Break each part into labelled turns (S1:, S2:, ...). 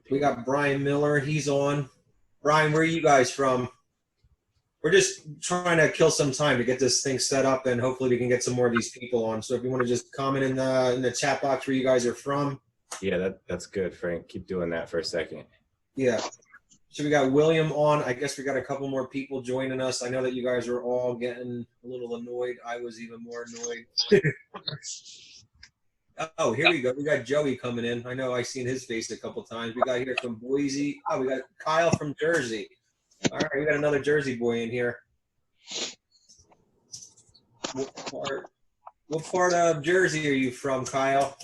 S1: We got Brian Miller. He's on. Brian, where are you guys from? We're just trying to kill some time to get this thing set up, and hopefully we can get some more of these people on. So if you want to just comment in the chat box where you guys are from.
S2: Yeah, that's good, Frank. Keep doing that for a second.
S1: Yeah. So we got William on. I guess we got a couple more people joining us. I know that you guys are all getting a little annoyed. I was even more annoyed. Oh, here we go. We got Joey coming in. I know I've seen his face a couple times. We got here from Boise. Oh, we got Kyle from Jersey. All right, we got another Jersey boy in here. What part of Jersey are you from, Kyle?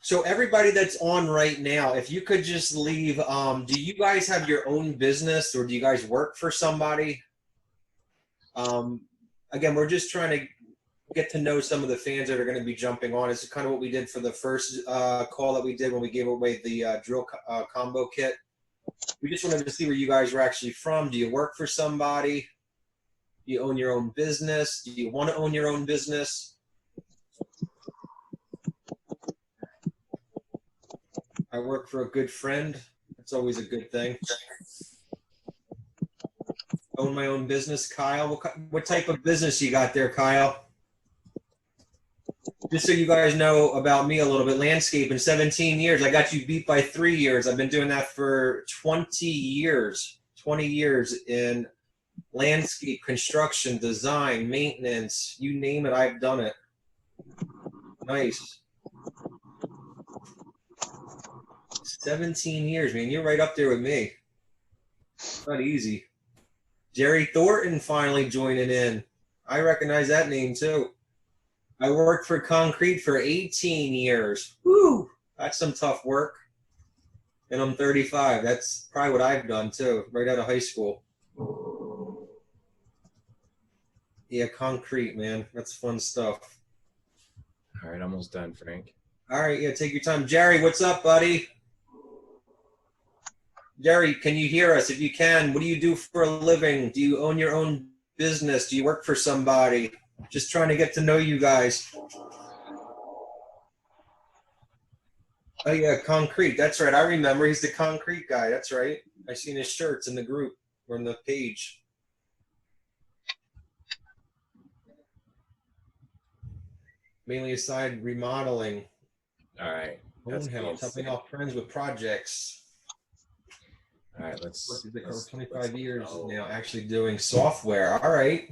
S1: So everybody that's on right now, if you could just leave, do you guys have your own business or do you guys work for somebody? Again, we're just trying to get to know some of the fans that are going to be jumping on. It's kind of what we did for the first call that we did when we gave away the drill combo kit. We just wanted to see where you guys were actually from. Do you work for somebody? Do you own your own business? Do you want to own your own business? I work for a good friend. That's always a good thing. Own my own business, Kyle. What type of business you got there, Kyle? Just so you guys know about me a little bit, landscaping, 17 years. I got you beat by 3 years. I've been doing that for 20 years. 20 years in landscape, construction, design, maintenance, you name it, I've done it. Nice. 17 years, man. You're right up there with me. It's not easy. Jerry Thornton finally joining in. I recognize that name too. I worked for concrete for 18 years. Woo! That's some tough work. And I'm 35. That's probably what I've done too, right out of high school. Yeah, concrete, man. That's fun stuff.
S2: All right, almost done, Frank.
S1: All right, yeah, take your time. Jerry, what's up, buddy? Jerry, can you hear us? If you can, what do you do for a living? Do you own your own business? Do you work for somebody? Just trying to get to know you guys. Oh, yeah, concrete. That's right. I remember. He's the concrete guy. That's right. I seen his shirts in the group or in the page. Mainly aside remodeling.
S2: All right.
S1: Home health, helping out friends with projects.
S2: All right, let's
S1: 25 years now actually doing software. All right.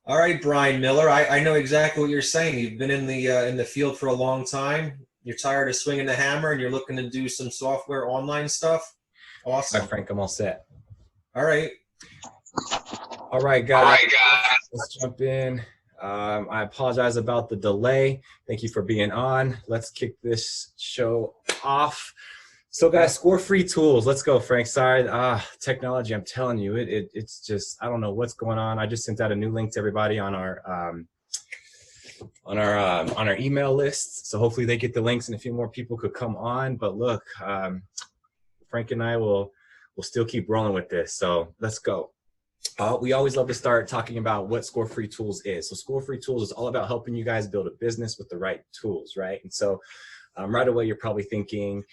S1: All right, Brian Miller. I know exactly what you're saying. You've been in the field for a long time. You're tired of swinging the hammer and you're looking to do some software online stuff. Awesome.
S2: All right, Frank, I'm all set.
S1: All right.
S2: All right, guys. Let's jump in. I apologize about the delay. Thank you for being on. Let's kick this show off. So guys, score free tools. Let's go, Frank. Sorry, technology, I'm telling you, it's just, I don't know what's going on. I just sent out a new link to everybody on our email list. So hopefully they get the links and a few more people could come on. But look, Frank and I will still keep rolling with this. So let's go. We always love to start talking about what Score Free Tools is. So Score Free Tools is all about helping you guys build a business with the right tools, right? And so right away, you're probably thinking,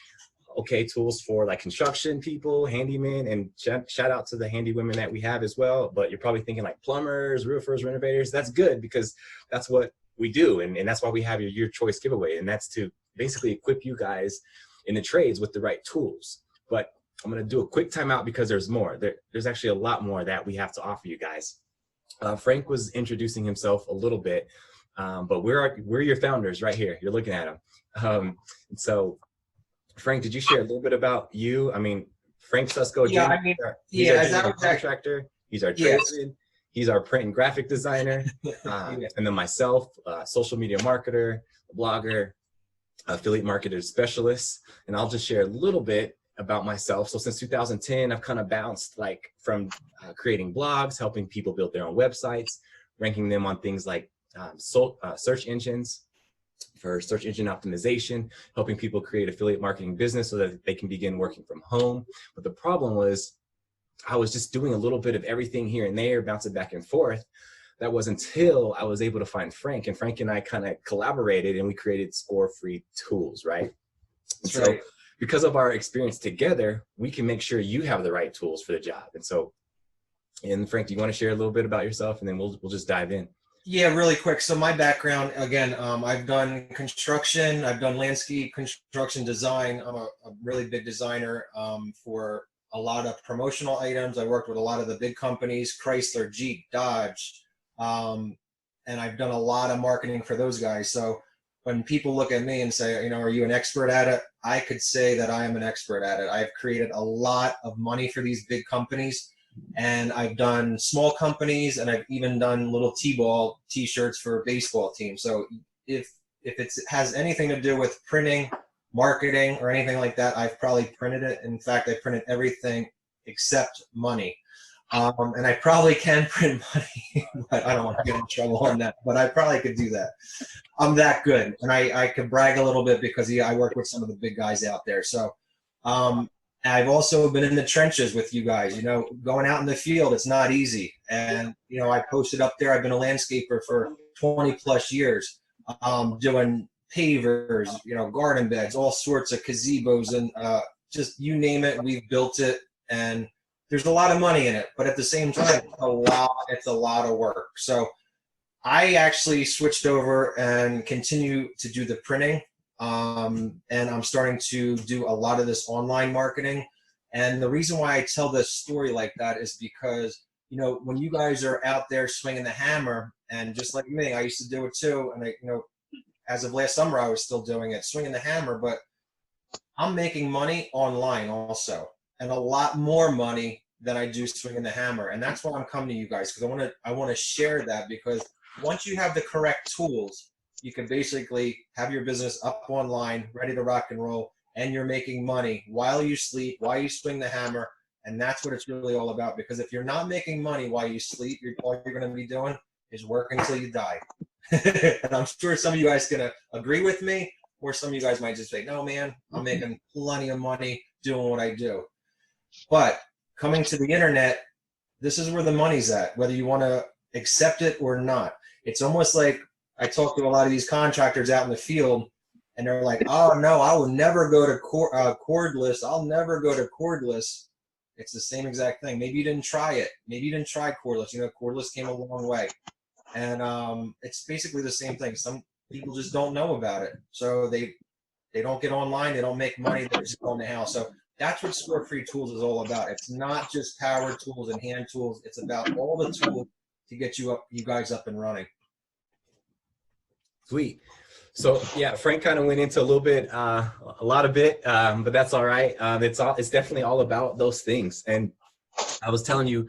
S2: okay, tools for like construction people, handymen, and shout out to the handy women that we have as well. But you're probably thinking like plumbers, roofers, renovators. That's good because that's what we do. And that's why we have your choice giveaway. And that's to basically equip you guys in the trades with the right tools. But I'm going to do a quick timeout because there's more. There's actually a lot more that we have to offer you guys. Frank was introducing himself a little bit, but we're your founders right here. You're looking at him. And so, Frank, did you share a little bit about you? I mean, Frank Fusco,
S1: Yeah, I mean, yeah,
S2: he's our contractor. He's our tradesman. He's our print and graphic designer. And then myself, social media marketer, blogger, affiliate marketer specialist. And I'll just share a little bit about myself. So since 2010, I've kind of bounced like from creating blogs, helping people build their own websites, ranking them on things like search engines for search engine optimization, helping people create affiliate marketing business so that they can begin working from home. But the problem was I was just doing a little bit of everything here and there, bouncing back and forth. That was until I was able to find Frank, and Frank and I kind of collaborated and we created Score Free Tools, right?
S1: That's right.
S2: because of our experience together, we can make sure you have the right tools for the job. And so, and Frank, do you want to share a little bit about yourself, and then we'll just dive in?
S1: Yeah, really quick. So my background, again, I've done construction, I've done landscape construction design. I'm a really big designer for a lot of promotional items. I worked with a lot of the big companies, Chrysler, Jeep, Dodge, and I've done a lot of marketing for those guys. So when people look at me and say, you know, are you an expert at it? I could say that I am an expert at it. I've created a lot of money for these big companies. And I've done small companies, and I've even done little T-ball T-shirts for baseball teams. So if it has anything to do with printing, marketing, or anything like that, I've probably printed it. In fact, I printed everything except money. And I probably can print money, but I don't want to get in trouble on that. But I probably could do that. I'm that good, and I could brag a little bit because I work with some of the big guys out there. So. I've also been in the trenches with you guys, you know, going out in the field. It's not easy. And, you know, I posted up there. I've been a landscaper for 20 plus years, doing pavers, you know, garden beds, all sorts of gazebos, and just you name it, we've built it. And there's a lot of money in it, but at the same time, it's a lot of work. So I actually switched over and continue to do the printing. And I'm starting to do a lot of this online marketing. And the reason why I tell this story like that is because, you know, when you guys are out there swinging the hammer, and just like me, I used to do it too. And you know, as of last summer, I was still doing it, swinging the hammer, but I'm making money online also, and a lot more money than I do swinging the hammer. And that's why I'm coming to you guys, because I want to share that, because once you have the correct tools, you can basically have your business up online, ready to rock and roll, and you're making money while you sleep, while you swing the hammer. And that's what it's really all about. Because if you're not making money while you sleep, all you're going to be doing is work until you die. And I'm sure some of you guys can agree with me, or some of you guys might just say, no, man, I'm making plenty of money doing what I do. But coming to the internet, this is where the money's at, whether you want to accept it or not. It's almost like, I talk to a lot of these contractors out in the field, and they're like, oh, no, I will never go to cordless. I'll never go to cordless. It's the same exact thing. Maybe you didn't try it. Maybe you didn't try cordless. You know, cordless came a long way. And it's basically the same thing. Some people just don't know about it. So they don't get online. They don't make money. They just go in the house. So that's what Score Free Tools is all about. It's not just power tools and hand tools. It's about all the tools to get you guys up and running.
S2: Sweet. So yeah, Frank kind of went into a little bit, a lot of it, but that's all right. It's definitely all about those things. And I was telling you,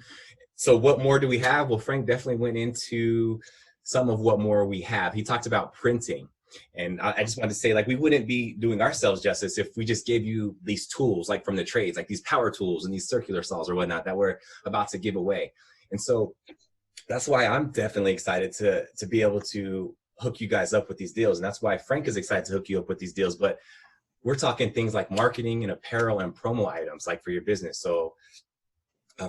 S2: so what more do we have? Well, Frank definitely went into some of what more we have. He talked about printing. And I just wanted to say, like, we wouldn't be doing ourselves justice if we just gave you these tools, like from the trades, like these power tools and these circular saws or whatnot that we're about to give away. And so that's why I'm definitely excited to be able to hook you guys up with these deals. And that's why Frank is excited to hook you up with these deals. But we're talking things like marketing and apparel and promo items, like for your business. So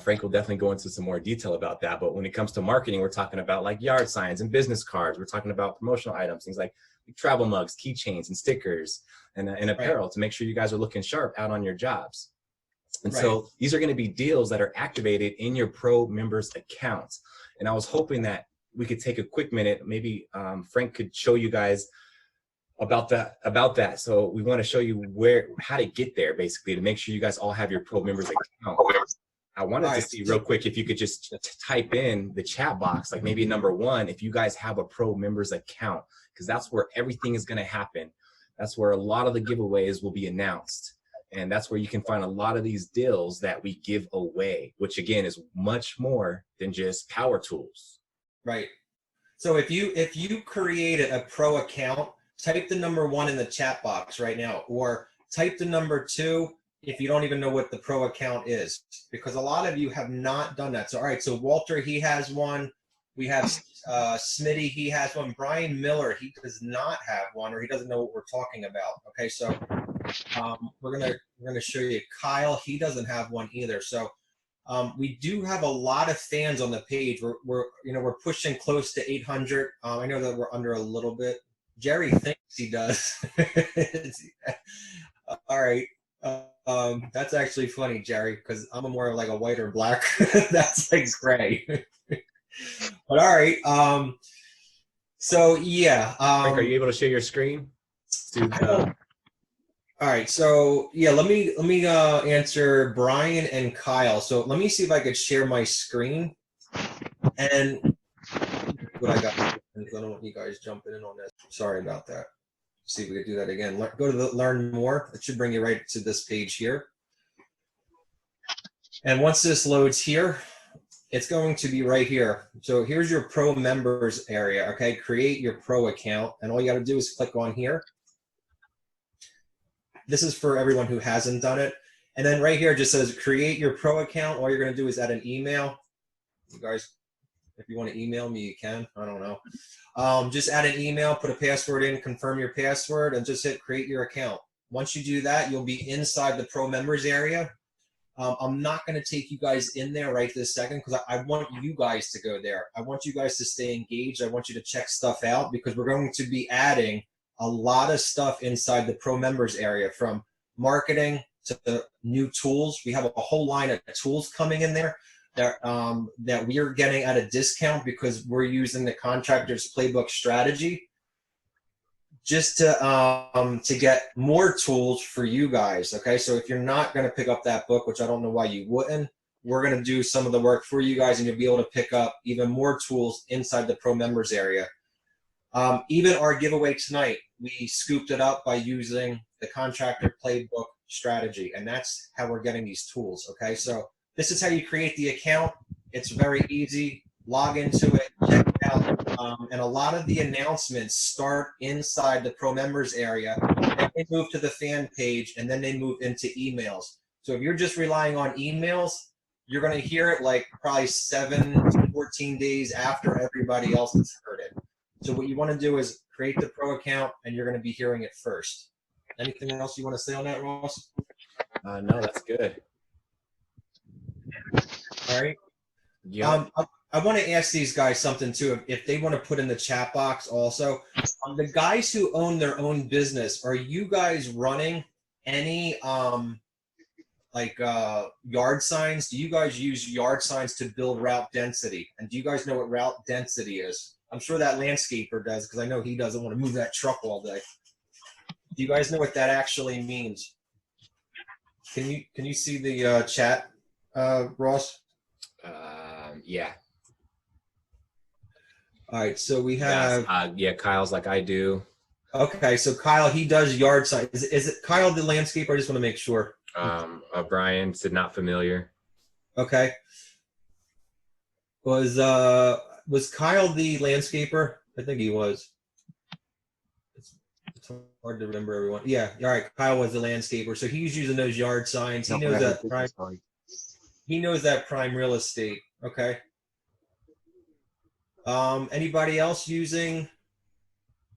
S2: Frank will definitely go into some more detail about that. But when it comes to marketing, we're talking about like yard signs and business cards. We're talking about promotional items, things like travel mugs, keychains, and stickers, and apparel, to make sure you guys are looking sharp out on your jobs. And so these are going to be deals that are activated in your pro members accounts. And I was hoping that we could take a quick minute. Maybe Frank could show you guys about that. So we want to show you how to get there, basically, to make sure you guys all have your pro members account. I wanted to see real quick if you could just type in the chat box, like maybe number 1, if you guys have a pro members account, because that's where everything is going to happen. That's where a lot of the giveaways will be announced. And that's where you can find a lot of these deals that we give away, which again is much more than just power tools.
S1: Right. So if you created a pro account, type the number 1 in the chat box right now, or type the number 2 if you don't even know what the pro account is, because a lot of you have not done that. So, all right, so Walter, he has one. We have Smitty, he has one. Brian Miller, he does not have one, or he doesn't know what we're talking about. Okay, so we're gonna show you Kyle. He doesn't have one either. So we do have a lot of fans on the page. We're pushing close to 800. I know that we're under a little bit. Jerry thinks he does. All right. That's actually funny, Jerry, because I'm more like a white or black. That's like gray. But all right. So yeah.
S2: Frank, are you able to share your screen?
S1: All right. So yeah, let me answer Brian and Kyle. So let me see if I could share my screen and what I got. I don't want you guys jumping in on this. Sorry about that. See if we could do that again. Go to the learn more. It should bring you right to this page here. And once this loads here, it's going to be right here. So here's your pro members area. Okay, create your pro account, and all you got to do is click on here. This is for everyone who hasn't done it. And then right here it just says create your pro account. All you're going to do is add an email. You guys, if you want to email me, you can. I don't know. Just add an email, put a password in, confirm your password, and just hit create your account. Once you do that, you'll be inside the pro members area. I'm not going to take you guys in there right this second because I want you guys to go there. I want you guys to stay engaged. I want you to check stuff out because we're going to be adding a lot of stuff inside the pro members area, from marketing to the new tools. We have a whole line of tools coming in there that we are getting at a discount because we're using the Contractors Playbook strategy just to get more tools for you guys. Okay, so if you're not going to pick up that book, which I don't know why you wouldn't, we're going to do some of the work for you guys, and you'll be able to pick up even more tools inside the pro members area. Even our giveaway tonight, we scooped it up by using the Contractor Playbook strategy, and that's how we're getting these tools. Okay, so this is how you create the account. It's very easy. Log into it, check it out, and a lot of the announcements start inside the pro members area. Then they move to the fan page, and then they move into emails. So if you're just relying on emails, you're going to hear it like probably 7 to 14 days after everybody else has heard it. So what you want to do is create the pro account, and you're going to be hearing it first. Anything else you want to say on that, Ross?
S2: No, that's good.
S1: All right.
S2: Yeah.
S1: I want to ask these guys something too, if they want to put in the chat box also. The guys who own their own business, are you guys running any yard signs? Do you guys use yard signs to build route density? And do you guys know what route density is? I'm sure that landscaper does, because I know he doesn't want to move that truck all day. Do you guys know what that actually means? Can you see the chat, Ross?
S2: Yeah.
S1: All right, so we have
S2: Kyle's like I do.
S1: Okay, so Kyle, he does yard signs. Is it Kyle the landscaper? I just want to make sure.
S2: Brian said not familiar.
S1: Okay. Was Kyle the landscaper? I think he was. It's hard to remember everyone. Yeah, all right. Kyle was the landscaper, so he's using those yard signs. He knows that prime. He knows that prime real estate. Okay. Anybody else using?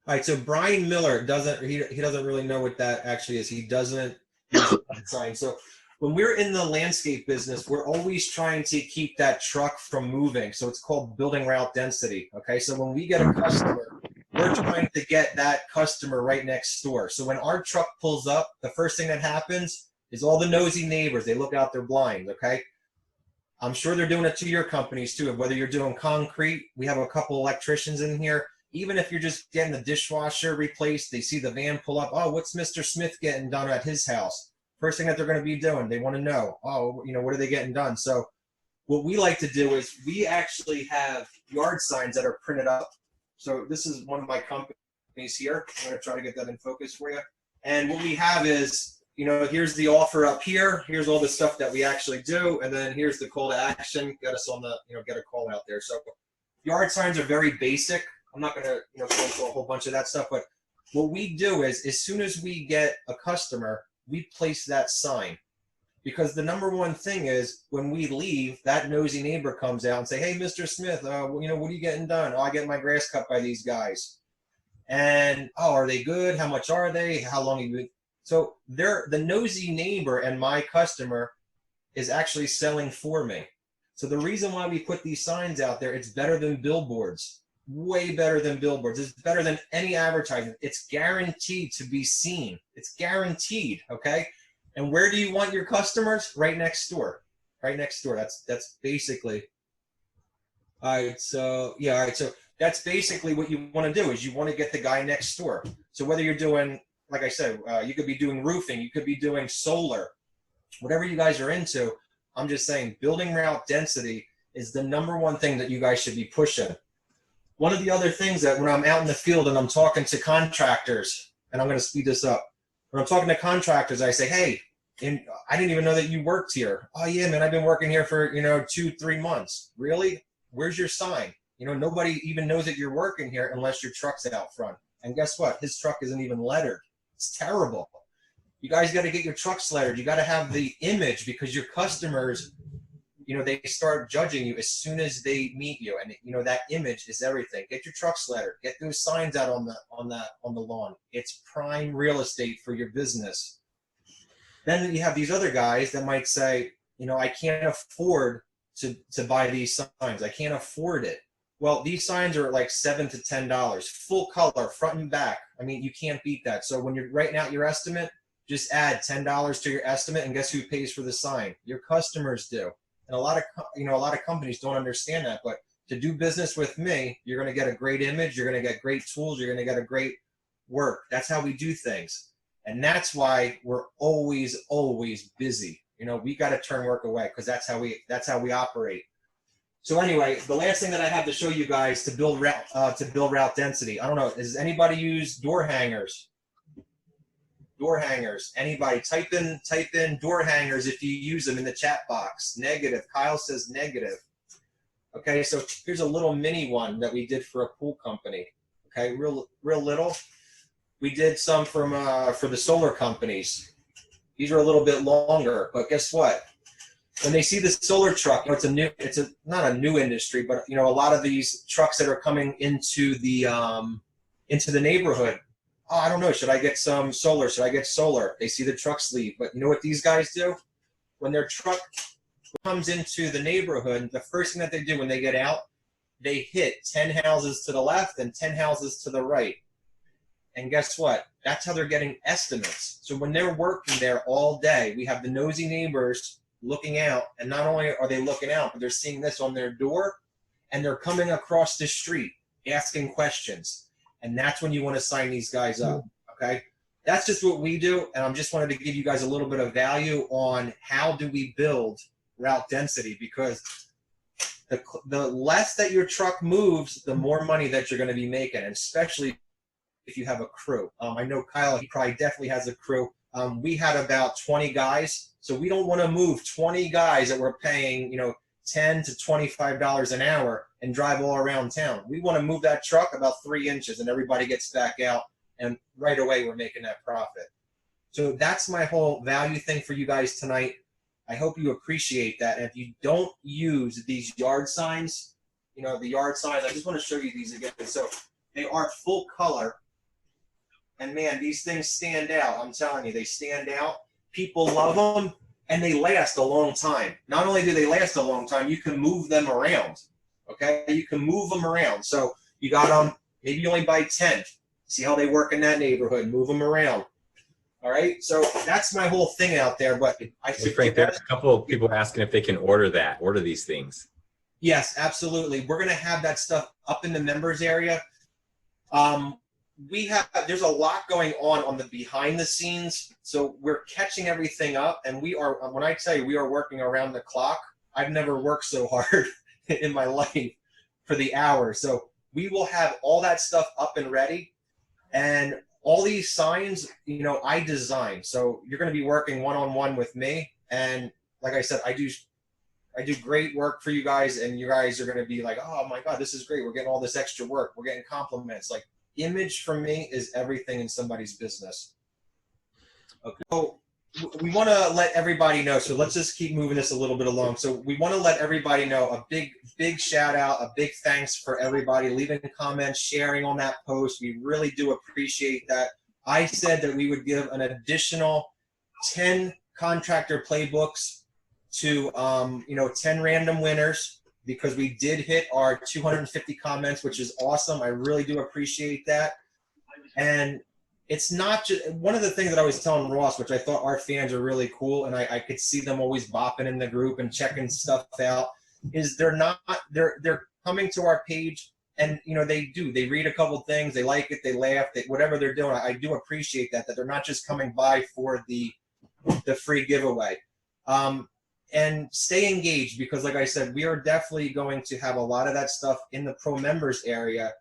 S1: All right, so Brian Miller doesn't really know what that actually is. He doesn't use that sign. So when we're in the landscape business, we're always trying to keep that truck from moving. So it's called building route density. Okay, so when we get a customer, we're trying to get that customer right next door. So when our truck pulls up, the first thing that happens is all the nosy neighbors, they look out their blinds. Okay. I'm sure they're doing it to your companies too. Whether you're doing concrete, we have a couple electricians in here. Even if you're just getting the dishwasher replaced, they see the van pull up. Oh, what's Mr. Smith getting done at his house? First thing that they're going to be doing, they want to know, oh, what are they getting done? So what we like to do is we actually have yard signs that are printed up. So this is one of my companies here. I'm going to try to get that in focus for you. And what we have is, here's the offer up here. Here's all the stuff that we actually do. And then here's the call to action. Get us on the, get a call out there. So yard signs are very basic. I'm not going to, go into a whole bunch of that stuff. But what we do is, as soon as we get a customer, we place that sign. Because the number one thing is, when we leave, that nosy neighbor comes out and say, hey, Mr. Smith, what are you getting done? Oh, I get my grass cut by these guys. And, oh, are they good? How much are they? How long have you been? So the nosy neighbor and my customer is actually selling for me. So the reason why we put these signs out there, it's better than billboards, way better than billboards. It's better than any advertising. It's guaranteed to be seen. It's guaranteed, okay? And where do you want your customers? Right next door. Right next door. That's basically. All right. So yeah. All right. So that's basically what you want to do is you want to get the guy next door. So whether you're doing, like I said, you could be doing roofing, you could be doing solar, whatever you guys are into. I'm just saying building route density is the #1 thing that you guys should be pushing. One of the other things that when I'm out in the field and I'm talking to contractors, and I'm going to speed this up. When I'm talking to contractors, I say, hey, I didn't even know that you worked here. Oh yeah, man, I've been working here for, 2-3 months. Really? Where's your sign? Nobody even knows that you're working here unless your truck's out front. And guess what? His truck isn't even lettered. It's terrible. You guys got to get your trucks lettered. You got to have the image because your customers, they start judging you as soon as they meet you. And, that image is everything. Get your trucks lettered. Get those signs out on the lawn. It's prime real estate for your business. Then you have these other guys that might say, I can't afford to buy these signs. I can't afford it. Well, these signs are like $7 to $10, full color, front and back. I mean, you can't beat that. So when you're writing out your estimate, just add $10 to your estimate, and guess who pays for the sign? Your customers do. And a lot of companies don't understand that. But to do business with me, you're going to get a great image. You're going to get great tools. You're going to get a great work. That's how we do things, and that's why we're always busy. We got to turn work away because that's how we operate. So anyway, the last thing that I have to show you guys to build route density. I don't know. Does anybody use door hangers? Door hangers. Anybody? Type in door hangers if you use them in the chat box. Negative. Kyle says negative. Okay, so here's a little mini one that we did for a pool company. Okay, real little. We did some for the solar companies. These are a little bit longer, but guess what? When they see the solar truck, it's not a new industry, but a lot of these trucks that are coming into the neighborhood. Oh, I don't know. Should I get some solar? Should I get solar? They see the trucks leave, but you know what these guys do? When their truck comes into the neighborhood, the first thing that they do when they get out, they hit 10 houses to the left and 10 houses to the right. And guess what? That's how they're getting estimates. So when they're working there all day, we have the nosy neighbors looking out, and not only are they looking out, but they're seeing this on their door, and they're coming across the street asking questions. And that's when you want to sign these guys up, okay? That's just what we do, and I just wanted to give you guys a little bit of value on how do we build route density, because the less that your truck moves, the more money that you're going to be making, and especially if you have a crew. I know Kyle, he probably definitely has a crew. We had about 20 guys, so we don't want to move 20 guys that we're paying, $10 to $25 an hour and drive all around town. We want to move that truck about 3 inches and everybody gets back out, and right away we're making that profit. So that's my whole value thing for you guys tonight. I hope you appreciate that. And if you don't use these yard signs, the yard signs, I just want to show you these again. So they are full color. And man, these things stand out. I'm telling you, they stand out. People love them, and they last a long time. Not only do they last a long time, you can move them around. Okay, you can move them around. So you got them. Maybe you only buy 10. See how they work in that neighborhood. Move them around. All right. So that's my whole thing out there. But I
S2: think Frank, there's a couple of people asking if they can order these things.
S1: Yes, absolutely. We're gonna have that stuff up in the members area. There's a lot going on the behind the scenes, so we're catching everything up, and when I tell you we are working around the clock, I've never worked so hard in my life for the hour. So we will have all that stuff up and ready, and all these signs, I design. So you're going to be working one-on-one with me, and like I said, I do great work for you guys, and you guys are going to be like, oh my God, this is great. We're getting all this extra work. We're getting compliments. Like, image for me is everything in somebody's business. Okay. So we want to let everybody know. So let's just keep moving this a little bit along. So we want to let everybody know, a big shout out, a big thanks for everybody leaving comments, sharing on that post. We really do appreciate that. I said that we would give an additional 10 contractor playbooks to 10 random winners, because we did hit our 250 comments, which is awesome. I really do appreciate that. And it's not just one of the things that I was telling Ross, which I thought our fans are really cool, and I could see them always bopping in the group and checking stuff out, is they're coming to our page, and they read a couple things, they like it, they laugh, whatever they're doing. I do appreciate that they're not just coming by for the free giveaway. And stay engaged, because like I said, we are definitely going to have a lot of that stuff in the pro members area.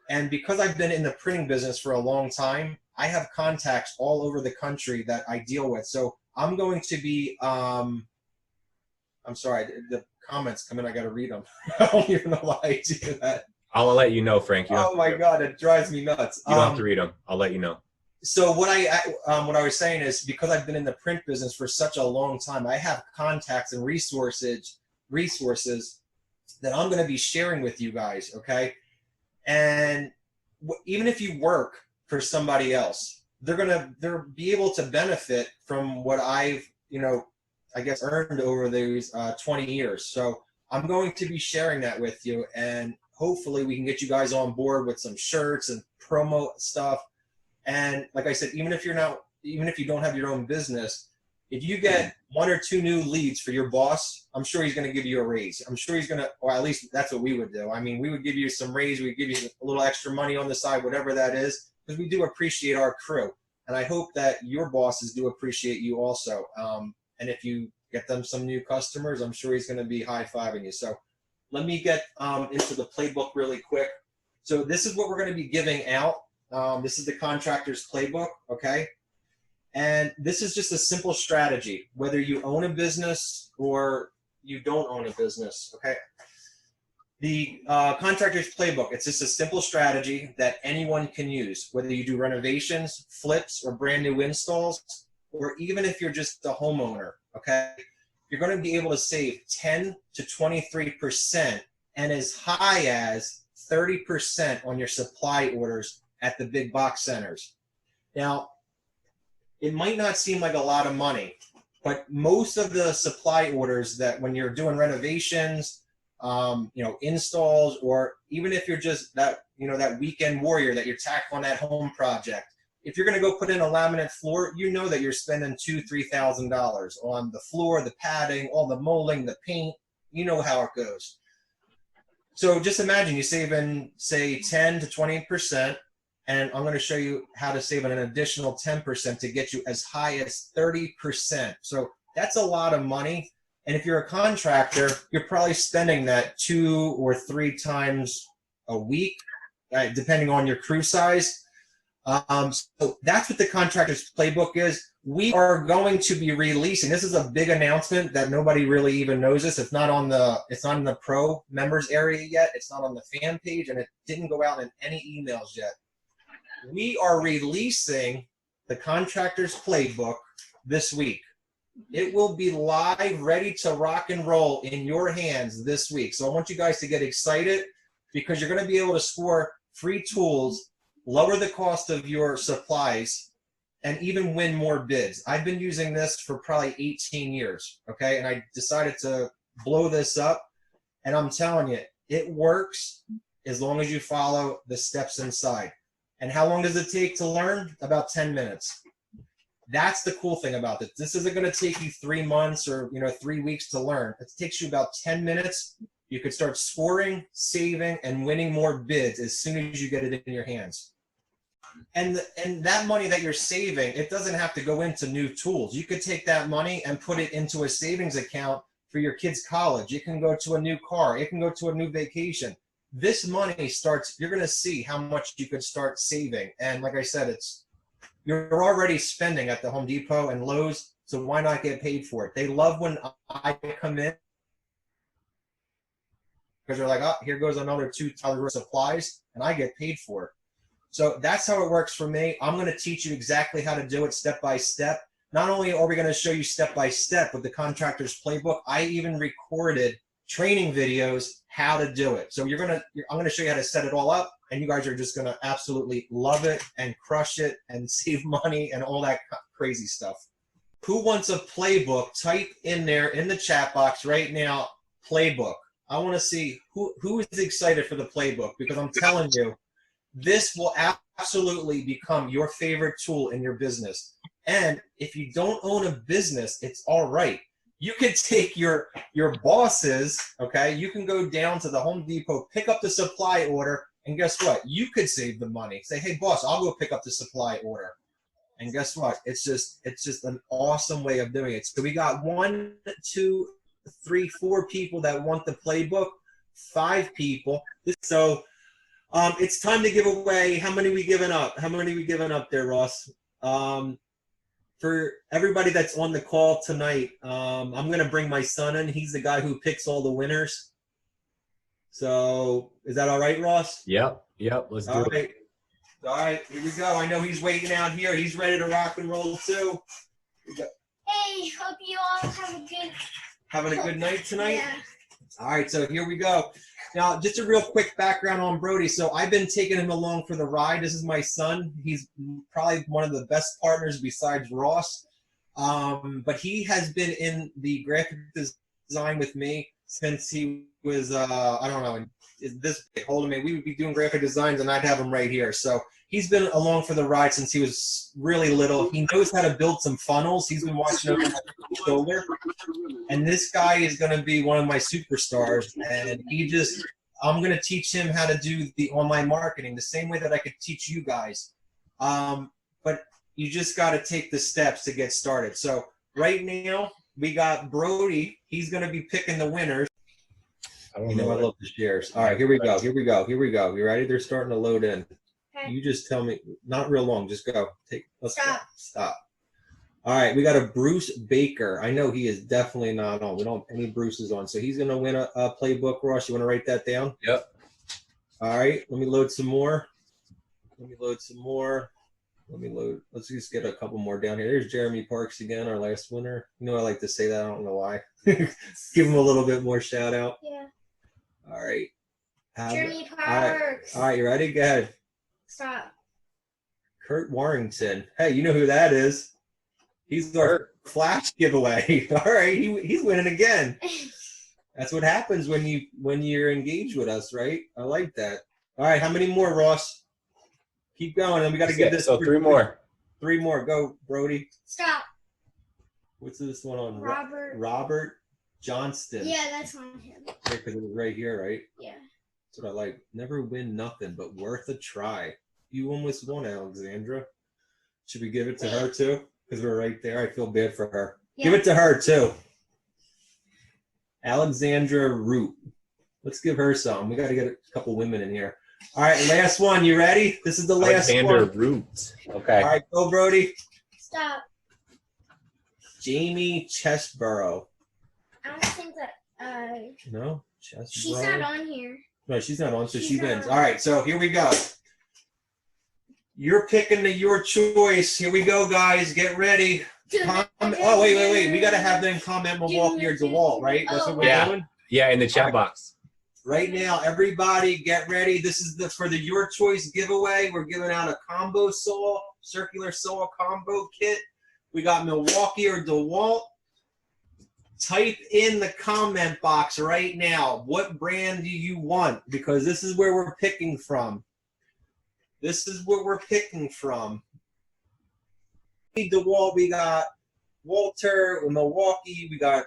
S1: And because I've been in the printing business for a long time, I have contacts all over the country that I deal with. So I'm going to be, I'm sorry, the comments come in, I got to read them. I don't even know why I do that.
S2: I'll let you know, Frank.
S1: Oh my God, it drives me nuts.
S2: You don't have to read them. I'll let you know.
S1: So what I was saying is, because I've been in the print business for such a long time, I have contacts and resources that I'm going to be sharing with you guys, okay? And even if you work for somebody else, they'll be able to benefit from what I've, I guess, earned over these 20 years. So I'm going to be sharing that with you, and hopefully we can get you guys on board with some shirts and promo stuff. And like I said, even if you don't have your own business, if you get 1 or 2 new leads for your boss, I'm sure he's going to give you a raise. I'm sure he's going to, or at least that's what we would do. I mean, we would give you some raise. We'd give you a little extra money on the side, whatever that is, because we do appreciate our crew. And I hope that your bosses do appreciate you also. And if you get them some new customers, I'm sure he's going to be high-fiving you. So let me get into the playbook really quick. So this is what we're going to be giving out. This is the Contractors Playbook, okay? And this is just a simple strategy, whether you own a business or you don't own a business, okay? The Contractors Playbook, it's just a simple strategy that anyone can use, whether you do renovations, flips, or brand new installs, or even if you're just a homeowner, okay? You're going to be able to save 10 to 23% and as high as 30% on your supply orders at the big box centers. Now, it might not seem like a lot of money, but most of the supply orders that when you're doing renovations, installs, or even if you're just that weekend warrior that you're tackling on that home project, if you're going to go put in a laminate floor, that you're spending $2,000-$3,000 on the floor, the padding, all the molding, the paint. You know how it goes. So just imagine you saving, say, 10 to 20%, and I'm going to show you how to save an additional 10% to get you as high as 30%. So that's a lot of money. And if you're a contractor, you're probably spending that 2 or 3 times a week, depending on your crew size. So that's what the Contractors Playbook is. We are going to be releasing, this is a big announcement that nobody really even knows this. It's not in the pro members area yet. It's not on the fan page, and it didn't go out in any emails yet. We are releasing the Contractors Playbook this week. It will be live, ready to rock and roll in your hands this week. So I want you guys to get excited, because you're going to be able to score free tools, lower the cost of your supplies, and even win more bids. I've been using this for probably 18 years, okay? And I decided to blow this up, and I'm telling you, it works as long as you follow the steps inside. And how long does it take to learn? About 10 minutes. That's the cool thing about it. This isn't going to take you 3 months or 3 weeks to learn. It takes you about 10 minutes. You could start scoring, saving, and winning more bids as soon as you get it in your hands. And that money that you're saving, it doesn't have to go into new tools. You could take that money and put it into a savings account for your kids' college. It can go to a new car. It can go to a new vacation. This money you're going to see how much you could start saving. And like I said, you're already spending at the Home Depot and Lowe's, so why not get paid for it? They love when I come in, because they're like, oh, here goes another $2 worth of supplies, and I get paid for it. So that's how it works for me. I'm going to teach you exactly how to do it step by step. Not only are we going to show you step by step with the Contractors Playbook, I even recorded training videos how to do it. So I'm going to show you how to set it all up, and you guys are just going to absolutely love it and crush it and save money and all that crazy stuff. Who wants a playbook? Type in there in the chat box right now, playbook. I want to see who is excited for the playbook, because I'm telling you, this will absolutely become your favorite tool in your business. And if you don't own a business, it's all right. You could take your bosses, okay? You can go down to the Home Depot, pick up the supply order, and guess what? You could save the money. Say, hey, boss, I'll go pick up the supply order. And guess what? It's just an awesome way of doing it. So we got 1, 2, 3, 4 people that want the playbook, 5 people. So it's time to give away. How many we giving up? How many we giving up there, Ross? For everybody that's on the call tonight, I'm going to bring my son in. He's the guy who picks all the winners. So is that all right, Ross?
S2: Yep. Let's do it.
S1: All right, here we go. I know he's waiting out here. He's ready to rock and roll too.
S3: Hey, hope you all
S1: having a good night tonight?
S3: Yeah.
S1: All right, so here we go. Now, just a real quick background on Brody. So I've been taking him along for the ride. This is my son. He's probably one of the best partners besides Ross. But he has been in the graphic design with me since he was, I don't know, this holding me. We would be doing graphic designs and I'd have him right here. So he's been along for the ride since he was really little. He knows how to build some funnels. He's been watching over my shoulder. And this guy is going to be one of my superstars. And I'm going to teach him how to do the online marketing the same way that I could teach you guys. But you just got to take the steps to get started. So right now we got Brody. He's going to be picking the winners. I love the shares. All right, here we go. You ready? They're starting to load in.
S3: Okay.
S1: You just tell me, not real long, just go. Let's
S3: Stop.
S1: All right, we got a Bruce Baker. I know he is definitely not on. We don't have any Bruces on. So he's going to win a playbook, Ross. You want to write that down?
S2: Yep.
S1: All right, let me load some more. Let's just get a couple more down here. There's Jeremy Parks again, our last winner. You know, I like to say that. I don't know why. Give him a little bit more shout out.
S3: Yeah.
S1: All right.
S3: Jeremy Parks.
S1: All right, you ready? Go ahead.
S3: Stop.
S1: Kurt Warrington. Hey, you know who that is. He's our flash giveaway. All right, he's winning again. That's what happens when you're engaged with us, right? I like that. All right, how many more, Ross? Keep going, and we got to give this.
S2: So 3 more.
S1: 3 more. Go, Brody.
S3: Stop.
S1: What's this one on?
S3: Robert
S1: Johnston.
S3: Yeah, that's on him.
S1: Because it was right here, right?
S3: Yeah.
S1: That's what I like. Never win nothing, but worth a try. You almost won, Alexandra. Should we give it to her too? Because we're right there. I feel bad for her. Yeah. Give it to her too. Alexandra Root. Let's give her some. We got to get a couple women in here. All right, last one. You ready? This is the last one.
S2: Alexander Root. Okay.
S1: All right, go, Brody.
S3: Stop.
S1: Jamie Chesborough.
S3: I don't think that.
S1: No, Chesborough.
S3: She's not on here.
S1: No, she's not on, so she wins. All right, so here we go. You're picking your choice. Here we go, guys. Get ready. Oh, wait. We got to have them comment Milwaukee or DeWalt, right? That's what we're doing?
S2: Yeah, in the chat box.
S1: Right now, everybody get ready. This is for the Your Choice giveaway. We're giving out a combo saw, circular saw combo kit. We got Milwaukee or DeWalt. Type in the comment box right now. What brand do you want? Because this is where we're picking from. DeWalt, we got Walter. Milwaukee, we got,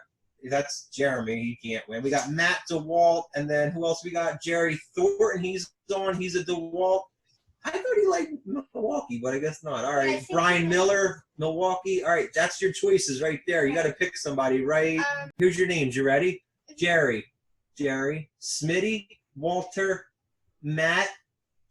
S1: that's Jeremy. He can't win. We got Matt DeWalt. And then who else we got? Jerry Thornton. He's on. He's a DeWalt. I thought he liked Milwaukee, but I guess not. All right. Brian Miller, Milwaukee. All right. That's your choices right there. You got to pick somebody, right? Here's your names. You ready? Jerry, Smitty, Walter, Matt,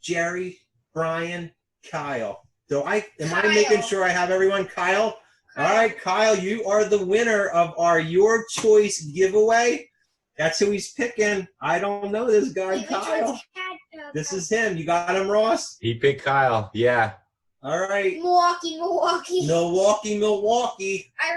S1: Jerry, Brian, Kyle. Am I making sure I have everyone? Kyle? All right, Kyle, you are the winner of our Your Choice giveaway. That's who he's picking. I don't know this guy, Kyle. This is him. You got him, Ross?
S2: He picked Kyle. Yeah.
S1: All right.
S3: Milwaukee. I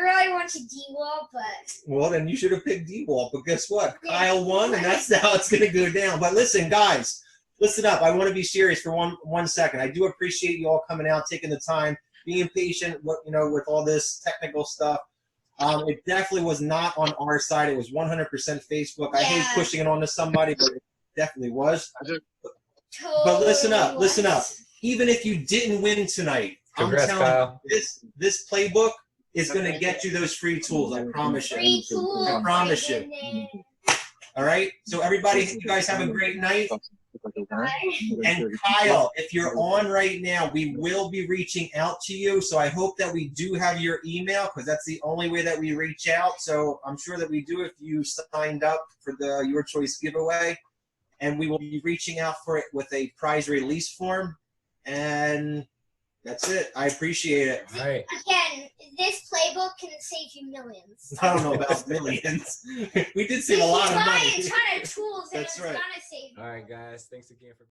S3: really wanted DeWalt, but...
S1: Well, then you should have picked DeWalt. But guess what? Kyle won, and that's how it's going to go down. But listen, guys, listen up. I want to be serious for one second. I do appreciate you all coming out, taking the time, being patient, with all this technical stuff. It definitely was not on our side. It was 100% Facebook. I hate pushing it onto somebody, but it definitely was. But listen up,
S3: Totally
S1: listen up.
S3: was.
S1: Even if you didn't win tonight,
S2: Congrats,
S1: I'm telling
S2: Kyle.
S1: you, this playbook is going to get you those free tools. I promise you.
S3: Free tools.
S1: I promise
S3: my
S1: you.
S3: goodness.
S1: All right. So everybody, you guys have a great night. And Kyle, if you're on right now, we will be reaching out to you. So I hope that we do have your email because that's the only way that we reach out. So I'm sure that we do if you signed up for the Your Choice giveaway. And we will be reaching out for it with a prize release form. And that's it. I appreciate it.
S2: All right.
S3: Again, this playbook can save you millions.
S1: I don't know about millions. We did save a lot of money.
S3: Buy a ton of tools and
S1: That's
S3: it's
S1: right.
S3: gonna save you.
S2: All right, guys. Thanks again for